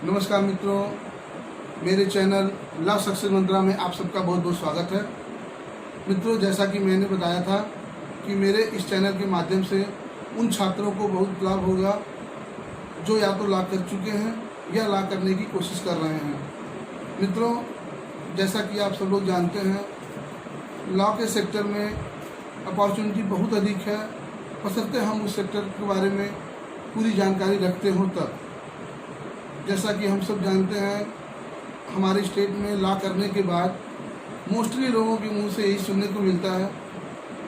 नमस्कार मित्रों, मेरे चैनल लव सक्सेस मंत्रा में आप सबका बहुत बहुत स्वागत है। मित्रों, जैसा कि मैंने बताया था कि मेरे इस चैनल के माध्यम से उन छात्रों को बहुत लाभ होगा जो या तो ला कर चुके हैं या ला करने की कोशिश कर रहे हैं। मित्रों, जैसा कि आप सब लोग जानते हैं, लॉ के सेक्टर में अपॉर्चुनिटी बहुत अधिक है, बशर्ते हम उस सेक्टर के बारे में पूरी जानकारी रखते हों तब। जैसा कि हम सब जानते हैं, हमारे स्टेट में लॉ करने के बाद मोस्टली लोगों के मुंह से यही सुनने को मिलता है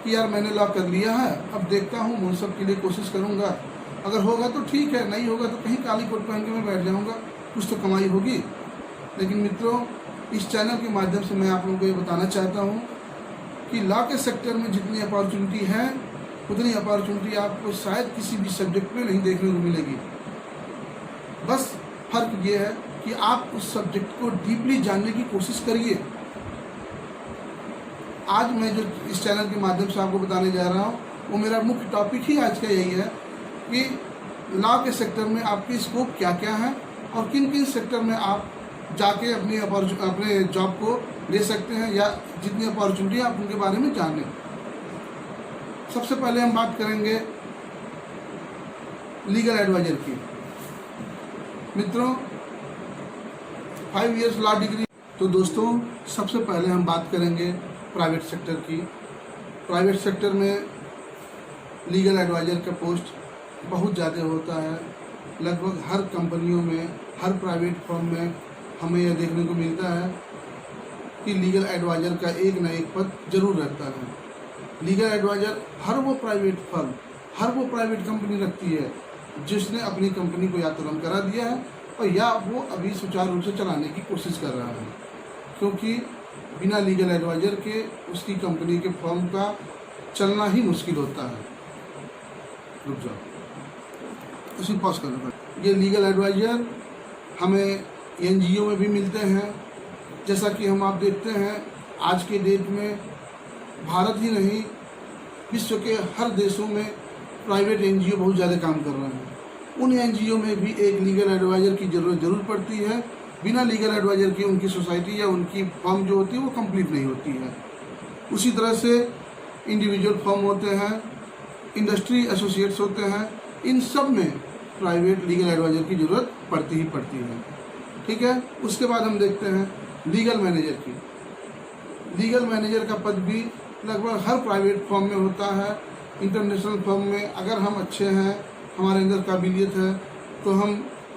कि यार मैंने लॉ कर लिया है, अब देखता हूँ मुनसब के लिए कोशिश करूँगा, अगर होगा तो ठीक है, नहीं होगा तो कहीं काली कोट पहन के मैं बैठ जाऊँगा, कुछ तो कमाई होगी। लेकिन मित्रों, इस चैनल के माध्यम से मैं आप लोगों को ये बताना चाहता हूँ कि लॉ के सेक्टर में जितनी अपॉर्चुनिटी है उतनी अपॉर्चुनिटी आपको शायद किसी भी सब्जेक्ट में नहीं देखने को मिलेगी। बस फर्क ये है कि आप उस सब्जेक्ट को डीपली जानने की कोशिश करिए। आज मैं जो इस चैनल के माध्यम से आपको बताने जा रहा हूँ वो मेरा मुख्य टॉपिक ही आज का यही है कि लॉ के सेक्टर में आपके स्कोप क्या क्या है और किन किन सेक्टर में आप जाके अपने जॉब को ले सकते हैं या जितनी अपॉर्चुनिटी आप उनके बारे में जानें। सबसे पहले हम बात करेंगे लीगल एडवाइजर की। मित्रों, 5 इयर्स लॉ डिग्री। तो दोस्तों, सबसे पहले हम बात करेंगे प्राइवेट सेक्टर की। प्राइवेट सेक्टर में लीगल एडवाइजर का पोस्ट बहुत ज़्यादा होता है। लगभग हर कंपनियों में, हर प्राइवेट फर्म में हमें यह देखने को मिलता है कि लीगल एडवाइजर का एक न एक पद जरूर रहता है। लीगल एडवाइजर हर वो प्राइवेट फर्म, हर वो प्राइवेट कंपनी रखती है जिसने अपनी कंपनी को या तो रन करा दिया है और या वो अभी सुचारू रूप से चलाने की कोशिश कर रहा है, क्योंकि बिना लीगल एडवाइजर के उसकी कंपनी के फर्म का चलना ही मुश्किल होता है। रुक जाओ, उसी पॉज करना पड़ेगा। ये लीगल एडवाइजर हमें एनजीओ में भी मिलते हैं। जैसा कि हम आप देखते हैं, आज के डेट में भारत ही नहीं विश्व के हर देशों में प्राइवेट एनजीओ बहुत ज़्यादा काम कर रहे हैं। उन एनजीओ में भी एक लीगल एडवाइजर की ज़रूरत जरूर पड़ती है। बिना लीगल एडवाइजर के उनकी सोसाइटी या उनकी फर्म जो होती है वो कंप्लीट नहीं होती है। उसी तरह से इंडिविजुअल फर्म होते हैं, इंडस्ट्री एसोसिएट्स होते हैं, इन सब में प्राइवेट लीगल एडवाइजर की ज़रूरत पड़ती ही पड़ती है। ठीक है। उसके बाद हम देखते हैं लीगल मैनेजर की। लीगल मैनेजर का पद भी लगभग हर प्राइवेट फर्म में होता है। इंटरनेशनल फर्म में अगर हम अच्छे हैं, हमारे अंदर काबिलियत है, तो हम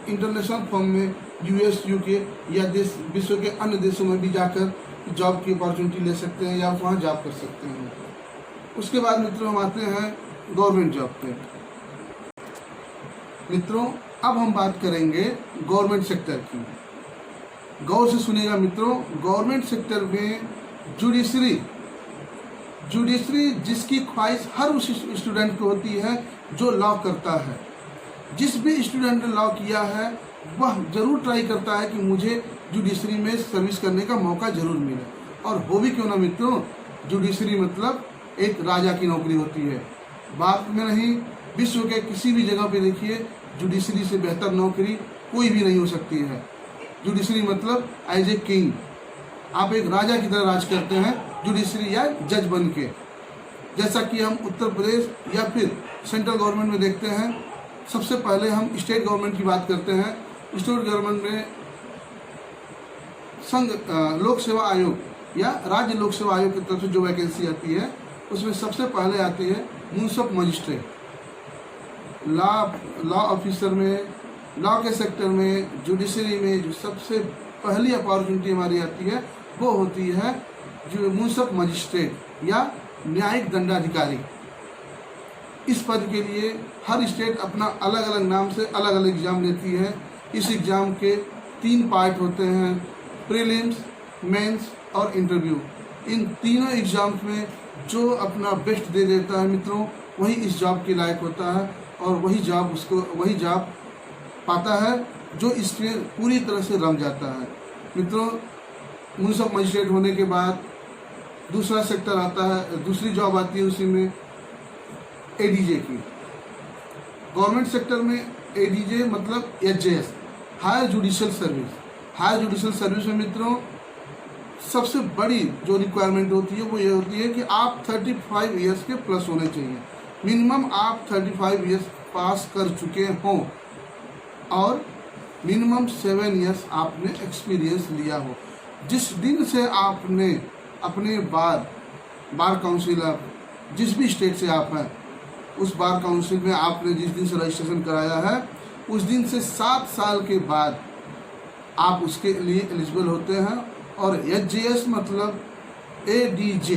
इंटरनेशनल फर्म में यूएस, यूके या विश्व के अन्य देशों में भी जाकर जॉब की अपॉर्चुनिटी ले सकते हैं या वहाँ जॉब कर सकते हैं। उसके बाद मित्रों हम आते हैं गवर्नमेंट जॉब पे। मित्रों, अब हम बात करेंगे गवर्नमेंट सेक्टर की। गौर से सुनिएगा मित्रों, गवर्नमेंट सेक्टर में जुडिशरी जिसकी ख्वाहिश हर उस स्टूडेंट को होती है जो लॉ करता है। जिस भी स्टूडेंट ने लॉ किया है वह जरूर ट्राई करता है कि मुझे जुडिशरी में सर्विस करने का मौका जरूर मिले, और वो भी क्यों ना मित्रों, जुडिशरी मतलब एक राजा की नौकरी होती है। बात में नहीं, विश्व के किसी भी जगह पे देखिए, जुडिशरी से बेहतर नौकरी कोई भी नहीं हो सकती है। जुडिशरी मतलब एज ए किंग, आप एक राजा की तरह राज करते हैं जुडिशरी या जज बन के। जैसा कि हम उत्तर प्रदेश या फिर सेंट्रल गवर्नमेंट में देखते हैं। सबसे पहले हम स्टेट गवर्नमेंट की बात करते हैं। स्टेट गवर्नमेंट में संघ लोक सेवा आयोग या राज्य लोक सेवा आयोग की तरफ से जो वैकेंसी आती है उसमें सबसे पहले आती है मुंसफ मजिस्ट्रेट। लॉ ऑफिसर में, लॉ के सेक्टर में, जुडिशरी में जो सबसे पहली अपॉर्चुनिटी हमारी आती है वो होती है जो मुंसफ मजिस्ट्रेट या न्यायिक दंडाधिकारी। इस पद के लिए हर स्टेट अपना अलग अलग नाम से अलग अलग एग्ज़ाम लेती है। इस एग्ज़ाम के 3 पार्ट होते हैं, प्रीलिम्स, मेंस और इंटरव्यू। इन तीनों एग्ज़ाम्स में जो अपना बेस्ट दे देता है मित्रों, वही इस जॉब के लायक होता है और वही जॉब पाता है जो इसमें पूरी तरह से रम जाता है। मित्रों, मुंसफ मजिस्ट्रेट होने के बाद दूसरा सेक्टर आता है, दूसरी जॉब आती है उसी में एडीजे की। गवर्नमेंट सेक्टर में एडीजे मतलब HJS, higher judicial service. Higher judicial service में मित्रों सबसे बड़ी जो रिक्वायरमेंट होती है वो ये होती है कि आप 35 ईयर्स के प्लस होने चाहिए। मिनिमम आप 35 ईयर्स पास कर चुके हों और मिनिमम 7 ईयर्स आपने एक्सपीरियंस लिया हो। जिस दिन से आपने अपने बार काउंसिल, जिस भी स्टेट से आप हैं उस बार काउंसिल में आपने जिस दिन से रजिस्ट्रेशन कराया है उस दिन से 7 साल के बाद आप उसके लिए एलिजिबल होते हैं। और HJS मतलब ADJ,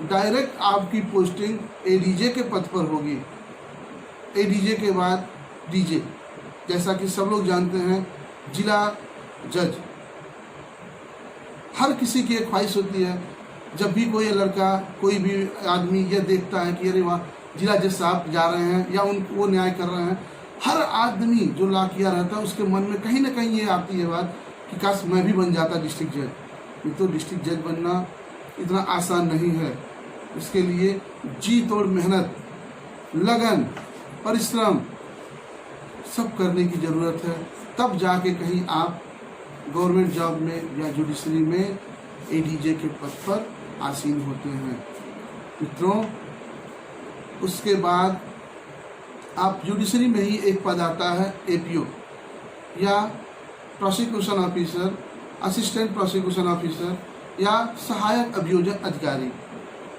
डायरेक्ट आपकी पोस्टिंग ADJ के पद पर होगी। ADJ के बाद DJ, जैसा कि सब लोग जानते हैं जिला जज। हर किसी की एक ख्वाहिश होती है, जब भी कोई लड़का कोई भी आदमी ये देखता है कि अरे वाह जिला जज साहब जा रहे हैं या वो न्याय कर रहे हैं, हर आदमी जो ला किया रहता है उसके मन में कहीं ना कहीं ये आती है बात कि काश मैं भी बन जाता डिस्ट्रिक्ट जज। ये तो डिस्ट्रिक्ट जज बनना इतना आसान नहीं है। इसके लिए जी तोड़ मेहनत, लगन, परिश्रम सब करने की ज़रूरत है, तब जाके कहीं आप गवर्नमेंट जॉब में या जुडिशरी में ADJ के पद पर आसीन होते हैं। मित्रों उसके बाद आप जुडिशरी में ही एक पद आता है APO या prosecution officer, assistant prosecution officer या सहायक अभियोजन अधिकारी।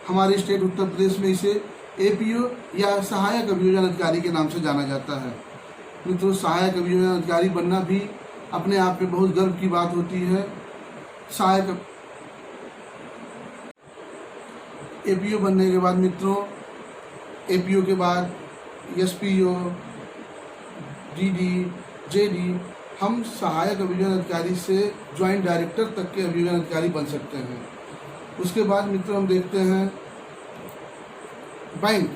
हमारे स्टेट उत्तर प्रदेश में इसे APO या सहायक अभियोजन अधिकारी के नाम से जाना जाता है। मित्रों सहायक अभियोजन अधिकारी बनना भी अपने आप में बहुत गर्व की बात होती है। सहायक APO बनने के बाद मित्रों APO के बाद SPO, DD, JD, हम सहायक अभियोजन अधिकारी से ज्वाइंट डायरेक्टर तक के अभियोजन अधिकारी बन सकते हैं। उसके बाद मित्रों हम देखते हैं बैंक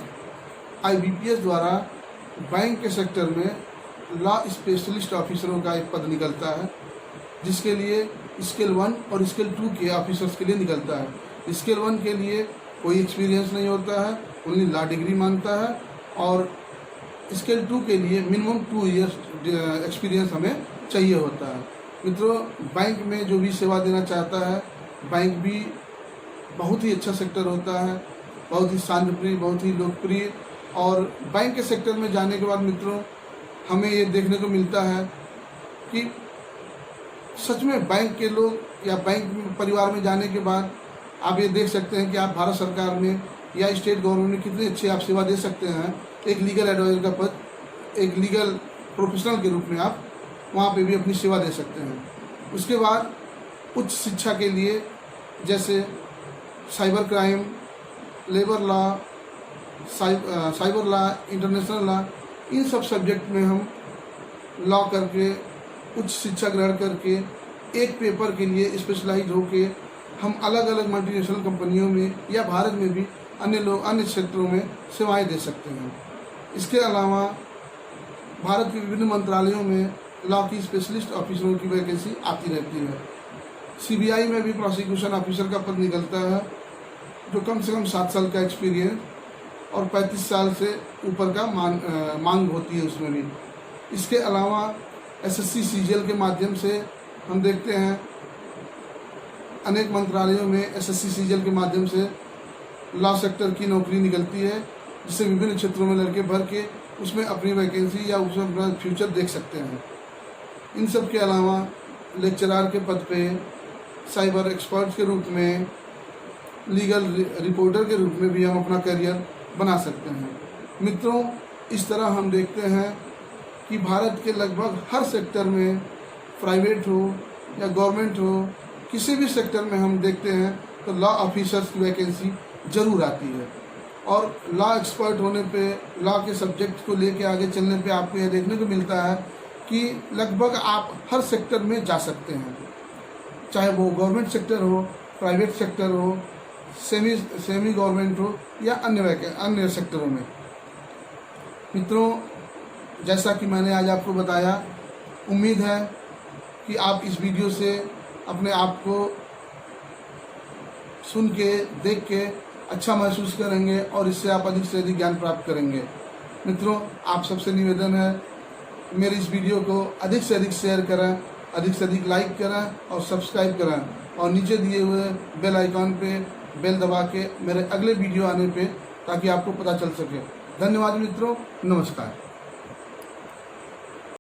IBPS द्वारा बैंक के सेक्टर में लॉ स्पेशलिस्ट ऑफिसरों का एक पद निकलता है, जिसके लिए स्केल 1 और स्केल 2 के ऑफिसर्स के लिए निकलता है। स्केल 1 के लिए कोई एक्सपीरियंस नहीं होता है, ओनली लॉ डिग्री मांगता है, और स्केल 2 के लिए मिनिमम 2 इयर्स एक्सपीरियंस हमें चाहिए होता है। मित्रों बैंक में जो भी सेवा देना चाहता है, बैंक भी बहुत ही अच्छा सेक्टर होता है, बहुत ही शांतिप्रिय, बहुत ही लोकप्रिय। और बैंक के सेक्टर में जाने के बाद मित्रों हमें ये देखने को मिलता है कि सच में बैंक के लोग या बैंक परिवार में जाने के बाद आप ये देख सकते हैं कि आप भारत सरकार में या स्टेट गवर्नमेंट में कितनी अच्छी आप सेवा दे सकते हैं। एक लीगल एडवाइजर का पद, एक लीगल प्रोफेशनल के रूप में आप वहाँ पे भी अपनी सेवा दे सकते हैं। उसके बाद उच्च शिक्षा के लिए जैसे cyber crime, labour law, cyber law, international law, इन सब सब्जेक्ट में हम लॉ करके उच्च शिक्षा ग्रहण करके एक पेपर के लिए स्पेशलाइज होके हम अलग अलग मल्टीनेशनल कंपनियों में या भारत में भी अन्य क्षेत्रों में सेवाएं दे सकते हैं। इसके अलावा भारत के विभिन्न मंत्रालयों में लॉ की स्पेशलिस्ट ऑफिसरों की वैकेंसी आती रहती है। CBI में भी प्रोसिक्यूशन ऑफिसर का पद निकलता है, जो कम से कम 7 साल का एक्सपीरियंस और 35 साल से ऊपर का मांग होती है उसमें भी। इसके अलावा SSC CGL के माध्यम से हम देखते हैं अनेक मंत्रालयों में SSC CGL के माध्यम से लॉ सेक्टर की नौकरी निकलती है, जिससे विभिन्न क्षेत्रों में लड़के भर के उसमें अपनी वैकेंसी या उसमें अपना फ्यूचर देख सकते हैं। इन सब के अलावा लेक्चरार के पद पे, साइबर एक्सपर्ट के रूप में, लीगल रिपोर्टर के रूप में भी हम अपना करियर बना सकते हैं। मित्रों इस तरह हम देखते हैं कि भारत के लगभग हर सेक्टर में, प्राइवेट हो या गवर्नमेंट हो, किसी भी सेक्टर में हम देखते हैं तो लॉ ऑफिसर्स की वैकेंसी ज़रूर आती है। और लॉ एक्सपर्ट होने पे, लॉ के सब्जेक्ट को लेके आगे चलने पे आपको यह देखने को मिलता है कि लगभग आप हर सेक्टर में जा सकते हैं, चाहे वो गवर्नमेंट सेक्टर हो, प्राइवेट सेक्टर हो, सेमी गवर्नमेंट हो या अन्य सेक्टरों में। मित्रों जैसा कि मैंने आज आपको बताया, उम्मीद है कि आप इस वीडियो से अपने आप को सुन के, देख के अच्छा महसूस करेंगे और इससे आप अधिक से अधिक ज्ञान प्राप्त करेंगे। मित्रों आप सबसे निवेदन है मेरे इस वीडियो को अधिक से अधिक शेयर करें, अधिक से अधिक लाइक करें और सब्सक्राइब करें और नीचे दिए हुए बेल आइकॉन पे बेल दबा के मेरे अगले वीडियो आने पे ताकि आपको पता चल सके। धन्यवाद मित्रों, नमस्कार।